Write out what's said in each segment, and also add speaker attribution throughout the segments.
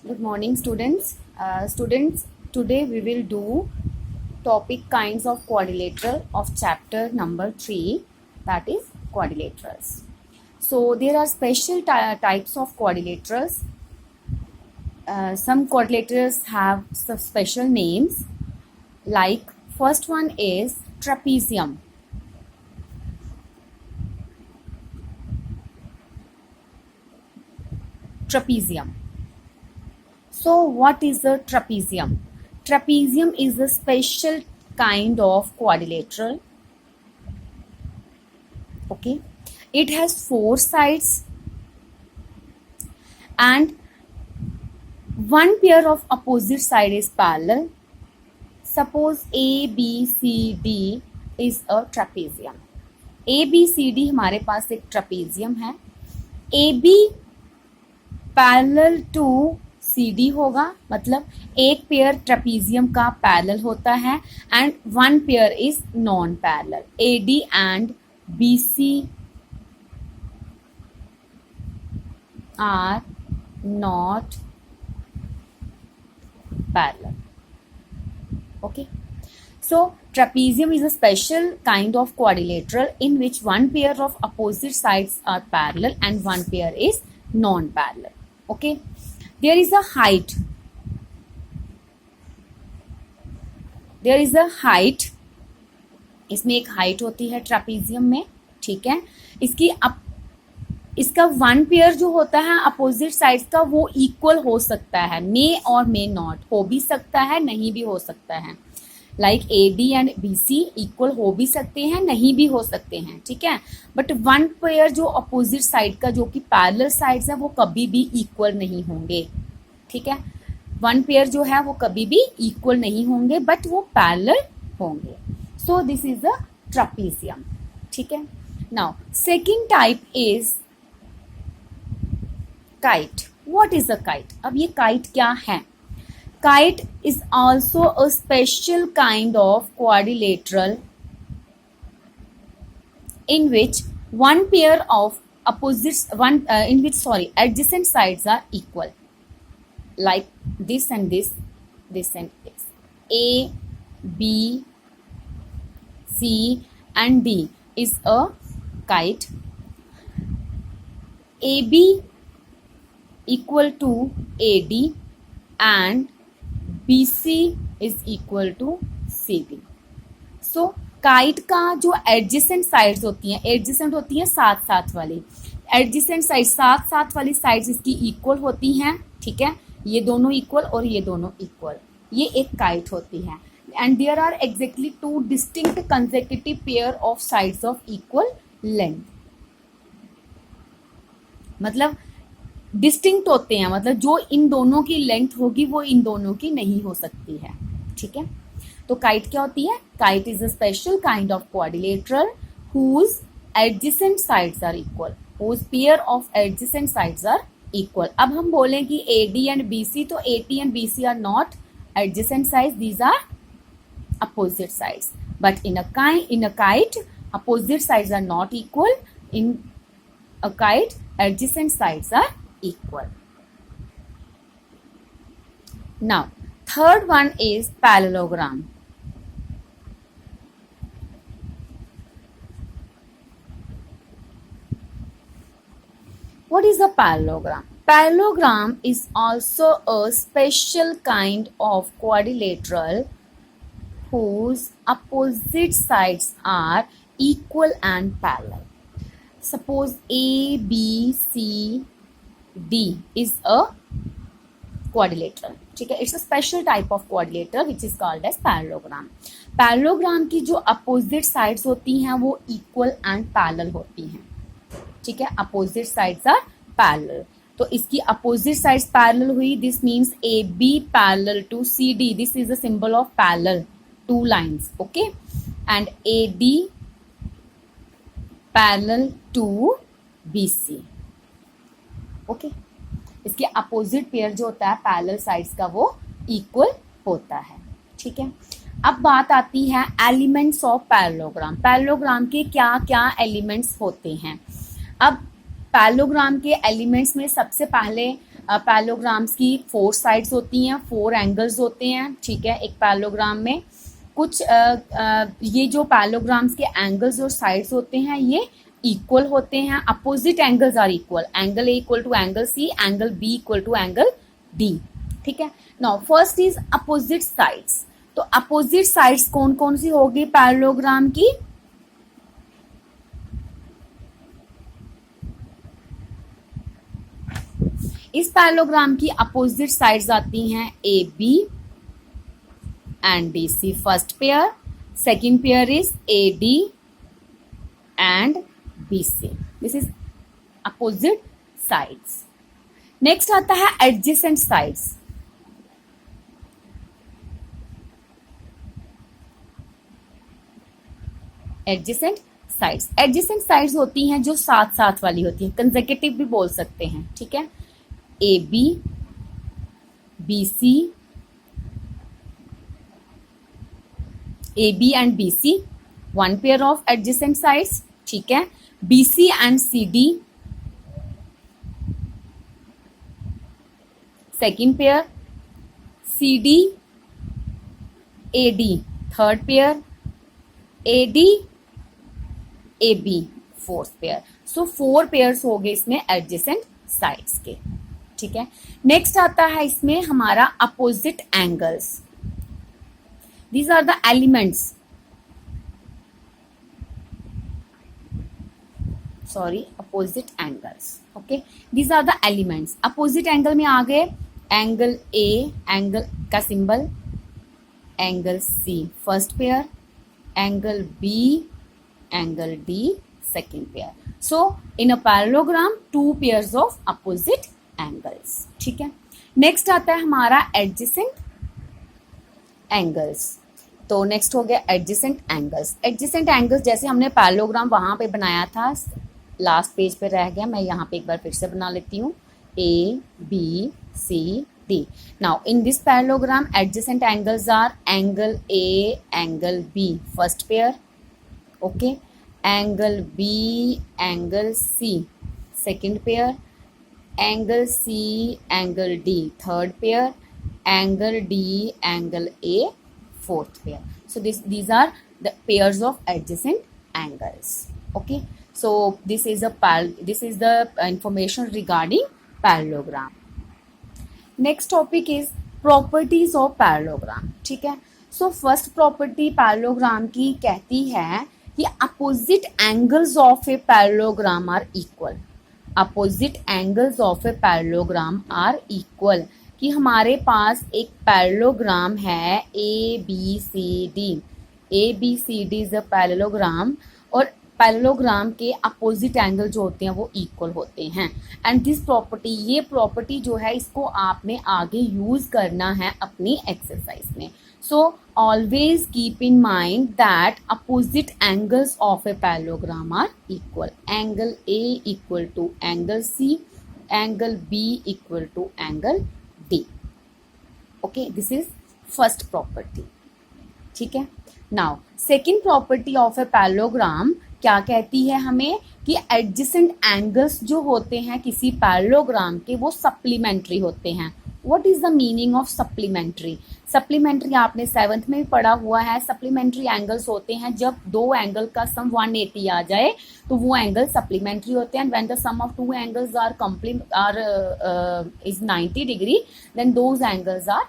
Speaker 1: Good morning, students. Today we will do topic kinds of quadrilateral of chapter number 3, that is quadrilaterals. So there are special types of quadrilaterals. Some quadrilaterals have some special names, like first one is trapezium. So what is a trapezium? Trapezium is a special kind of quadrilateral. Okay, it has 4 sides and one pair of opposite side is parallel. Suppose A, B, C, D is a trapezium. A, B, C, D हमारे पास एक trapezium है. AB parallel to CD होगा, मतलब एक pair trapezium का parallel होता है and one pair is non parallel. AD and BC are not parallel. Okay, so trapezium is a special kind of quadrilateral in which one pair of opposite sides are parallel and one pair is non-parallel. Okay, there is a height. इसमें एक height होती है trapezium में. ठीक है, इसका one pair जो होता है अपोजिट साइड्स का वो इक्वल हो सकता है, मे और मे नॉट, हो भी सकता है नहीं भी हो सकता है. Like AD and BC equal हो भी सकते हैं नहीं भी हो सकते हैं. ठीक है, बट वन पेयर जो अपोजिट साइड का जो कि पैरेलल साइड्स है वो कभी भी इक्वल नहीं होंगे. ठीक है, वन पेयर जो है वो कभी भी इक्वल नहीं होंगे बट वो पैरेलल होंगे. So this is a trapezium. ठीक है, now second type is kite. What is a kite? अब ये काइट क्या है? Kite is also a special kind of quadrilateral in which one pair of adjacent sides are equal, like this and this and this. A, B, C and D is a kite. AB equal to AD and BC is equal to CD. So kite का जो adjacent sides होती हैं, adjacent होती हैं साथ साथ वाली, adjacent side साथ साथ वाली साइड्स इसकी इक्वल होती हैं. ठीक है, ये दोनों इक्वल और ये दोनों इक्वल, ये एक काइट होती है. And there are exactly two distinct consecutive pair of sides of equal length. मतलब डिस्टिंक्ट होते हैं, मतलब जो इन दोनों की लेंथ होगी वो इन दोनों की नहीं हो सकती है. ठीक है, तो काइट क्या होती है? Kite is a special kind of quadrilateral whose adjacent sides are equal, whose pair of adjacent sides are equal. अब हम बोलें कि AD and BC, तो AD and BC are not adjacent sides, these are opposite sides. But in a kite, opposite sides are not equal. In a kite, adjacent sides are equal. Now, third one is parallelogram. What is a parallelogram? Parallelogram is also a special kind of quadrilateral whose opposite sides are equal and parallel. Suppose A, B, C, D is a quadrilateral. ठीक है, it's a special type of quadrilateral which is called as parallelogram. Parallelogram की जो opposite sides होती हैं वो equal and parallel होती हैं. ठीक है, अपोजिट साइड्स आर पैरेलल, तो इसकी अपोजिट साइड्स पैरेलल हुई. This means AB parallel to CD. This is a symbol of parallel, two lines. Okay, and AD parallel to BC. Okay, इसके opposite pair जो होता है पैरेलल साइड्स का वो equal होता है. ठीक है, अब बात आती है एलिमेंट्स ऑफ पैरेललोग्राम. पैरेललोग्राम के क्या क्या एलिमेंट्स होते हैं? अब पैरेललोग्राम के एलिमेंट्स में सबसे पहले पैरेललोग्राम्स की 4 साइड्स होती हैं, 4 एंगल्स होते हैं, ठीक है, एक पैरेललोग्राम में। कुछ ये जो पैरेललोग्राम्स के एंगल्स और साइड्स होते हैं ये इक्वल होते हैं, opposite angles are equal, angle A equal to angle C, angle B equal to angle D, ठीक है। Now first is opposite sides. तो अपोजिट साइड्स कौन कौन सी होगी पैरेललोग्राम की? इस पैरेललोग्राम की अपोजिट साइड्स आती हैं A B and DC. First pair, second pair is AD and BC. This is opposite sides. Next आता है adjacent sides. Adjacent sides. Adjacent sides होती हैं जो साथ साथ वाली होती हैं, consecutive भी बोल सकते हैं, ठीक है। AB, BC, AB and BC, one pair of adjacent sides, ठीक है। BC and CD, second pair, CD, AD, third pair, AD, AB, fourth pair. So 4 pairs हो गए इसमें adjacent sides के, ठीक है। नेक्स्ट आता है इसमें हमारा opposite angles. These are the elements. Sorry, opposite angles. Okay, these are the elements. Opposite angle में आ गए एंगल A, एंगल का symbol, angle C first pair, angle B, angle D second pair. So in a parallelogram 2 pairs of opposite angles, ठीक है। Next आता है हमारा adjacent angles. तो next हो गया एडजेसेंट एंगल्स। एडजेसेंट एंगल्स जैसे हमने पैरेललोग्राम वहां पे बनाया था, लास्ट पेज पे रह गया, मैं यहाँ पे एक बार फिर से बना लेती हूँ। A B C D. Now in this parallelogram adjacent angles are angle A, angle B first pair, okay, angle B, angle C second pair, angle C, angle D third pair, angle D, angle A, fourth pair. So these are the pairs of adjacent angles. Okay. So this is the information regarding parallelogram. Next topic is properties of parallelogram. ठीक है. So first property parallelogram की कहती है कि opposite angles of a parallelogram are equal. Opposite angles of a parallelogram are equal. कि हमारे पास एक parallelogram है A B C D. A B C D is a parallelogram और पैरेललोग्राम के अपोजिट एंगल जो होते हैं वो इक्वल होते हैं। एंड दिस प्रॉपर्टी, ये प्रॉपर्टी जो है इसको आपने आगे यूज करना है अपनी एक्सरसाइज में। So always keep in mind that opposite angles of a parallelogram are equal. Angle A equal to angle C, angle B equal to angle D. Okay, this is first property. ठीक है। Now second property of a parallelogram क्या कहती है हमें कि adjacent angles जो होते हैं किसी पैरेललोग्राम के वो सप्लीमेंट्री होते हैं। What is the meaning of supplementary? Supplementary आपने 7th में भी पढ़ा हुआ है। सप्लीमेंट्री एंगल्स होते हैं जब दो एंगल का सम 180 आ जाए तो वो एंगल सप्लीमेंट्री होते हैं। When the sum of two angles are is 90 degree then those angles are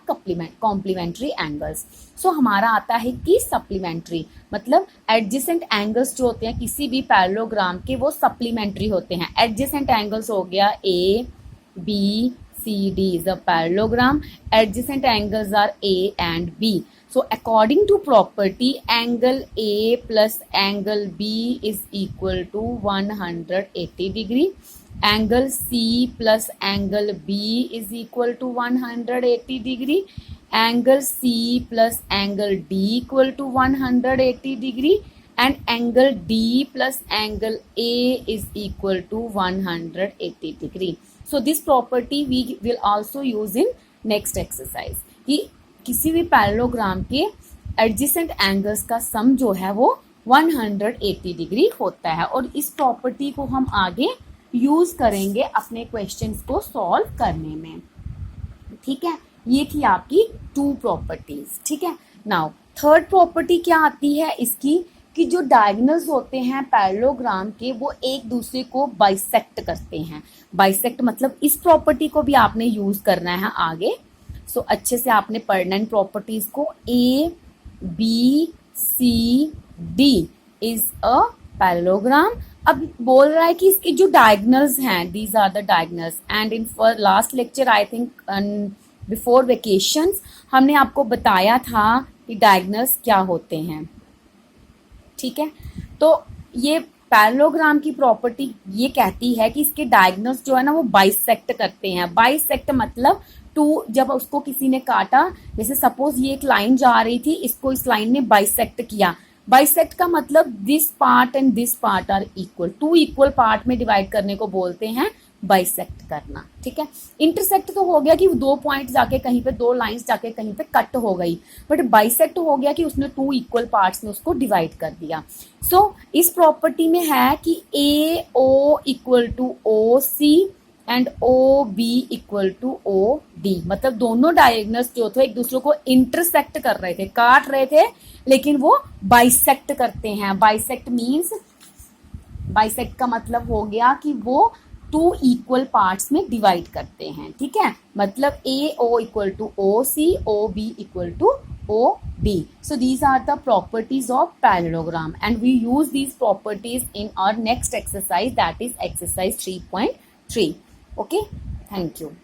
Speaker 1: complementary angles. So हमारा आता है कि सप्लीमेंट्री मतलब एडजेसेंट एंगल्स जो होते हैं किसी भी पैरेललोग्राम के वो सप्लीमेंट्री होते हैं। एडजेसेंट एंगल्स हो गया A B CD is a parallelogram. Adjacent angles are A and B. So according to property, angle A plus angle B is equal to 180 degree. Angle C plus angle B is equal to 180 degree. Angle C plus angle D equal to 180 degree. And angle D plus angle A is equal to 180 degree. So this property we will also use in next exercise कि किसी भी parallelogram के adjacent angles का सम जो है वो 180 degree होता है। और इस प्रॉपर्टी को हम आगे यूज करेंगे अपने क्वेश्चंस को सॉल्व करने में। ठीक है, ये थी आपकी टू प्रॉपर्टीज। ठीक है, नाउ थर्ड प्रॉपर्टी क्या आती है इसकी कि जो डायगोनल्स होते हैं पैरेललोग्राम के वो एक दूसरे को बाइसेक्ट करते हैं। बाइसेक्ट मतलब इस प्रॉपर्टी को भी आपने यूज करना है आगे। सो अच्छे से आपने पढ़ना इन प्रॉपर्टीज को। A B C D is a parallelogram. अब बोल रहा है कि इसके जो डायगोनल्स हैं, these are the diagonals, and in for last lecture I think before vacations हमने आपको बताया था कि डायगोनल्स क्या होते हैं। ठीक है, तो ये पैरेललोग्राम की प्रॉपर्टी ये कहती है कि इसके डायगोनल्स जो है ना वो बाइसेक्ट करते हैं। बाइसेक्ट मतलब टू, जब उसको किसी ने काटा, जैसे सपोज ये एक लाइन जा रही थी, इसको इस लाइन ने बाइसेक्ट किया। बाइसेक्ट का मतलब this part and this part are equal, two equal part में डिवाइड करने को बोलते हैं बाइसेक्ट करना। ठीक है, इंटरसेक्ट तो हो गया कि दो पॉइंट जाके कहीं पे, दो लाइंस जाके कहीं पे कट हो गई, बट बाइसेक्ट हो गया कि उसने टू इक्वल पार्ट्स में उसको डिवाइड कर दिया। सो इस प्रॉपर्टी में है कि A O equal to O C and O B equal to O D, मतलब दोनों डायगोनल्स जो थे एक दूसरे को इंटरसेक्ट कर रहे थे, काट रहे थे, लेकिन वो बाइसेक्ट करते हैं। बाइसेक्ट मीन्स, बाइसेक्ट का मतलब हो गया कि वो टू इक्वल पार्ट्स में डिवाइड करते हैं। ठीक है, मतलब A O equal to O C, O B equal to O D. So these are the properties of parallelogram, and we use these properties in our next exercise, that is exercise 3.3. Okay, thank you.